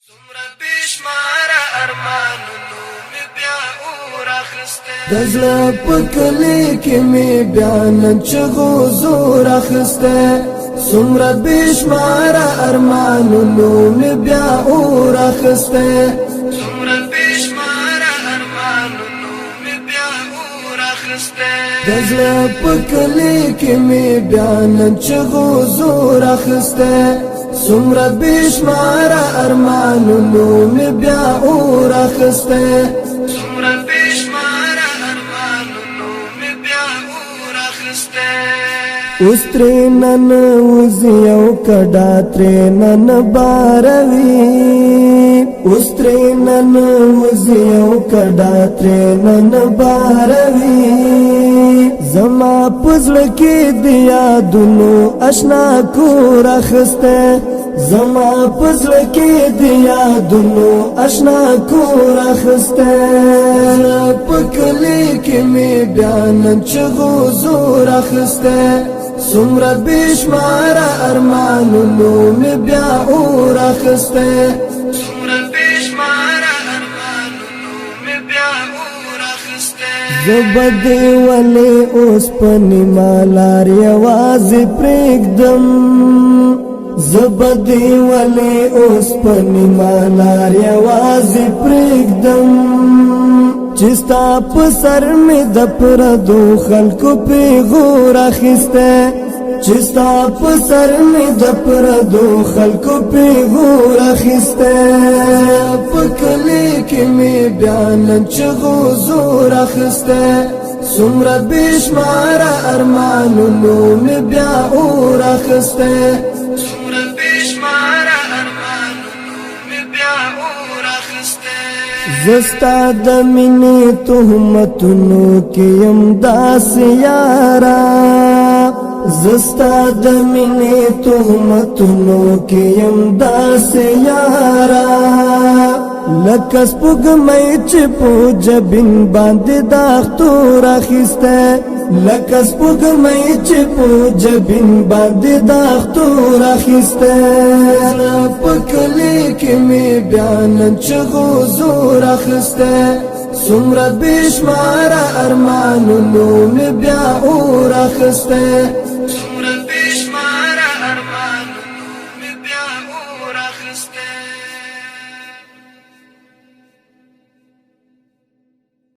سمره بشمار ارمانونو می بیا اور اخسته دزلا پکلی کی می بیان چغو زور اخسته سمره بشمار ارمانونو می بیا اور اخسته سمره بشمار ارمانونو می بیا اور اخسته دزلا پکلی کی می بیان چغو زور اخسته سمره بشمار ارمانونو می بیا اور اخسته سمره بشمار ارمانونو می بیا اور اخسته استرینن وزیو کډا ترینن باروي استرینن وزیو کډا ترینن باروي زما پزړه کې دیا دونو آشنا کو راخسته زما پزړه کې دیا دونو آشنا کو راخسته پکلی کې می بیان چغو زور اخسته سمره بشمار ارمانونو می بیا اور اخسته سمره بشمار ارمانونو می بیا اور اخسته زبدی ولی اوس پنی مالار یواز پریگدم زبدی ولی اوس پنی مالار یواز پریگدم چستا پسر می دپردو خلکو پی غور اخسته چستا پسر می دپردو خلکو پی غور اخسته پکلی کی می بیان چغو زور اخسته سمره بشمار ارمانونو می بیا اور اخسته سمره بشمار ارمانونو می بیا اور اخسته زستا د مینې تهمتونو کې يم داس یارا زستا د مینې تهمتونو کې يم داس یارا لکس پګمې چې په جبین باندې داختو راخسته لکس پګمې چې په جبین باندې داختو راخسته پکلی کې می بیان چغو زور اخسته سمره بشمار ارمانونو می بیا اور اخسته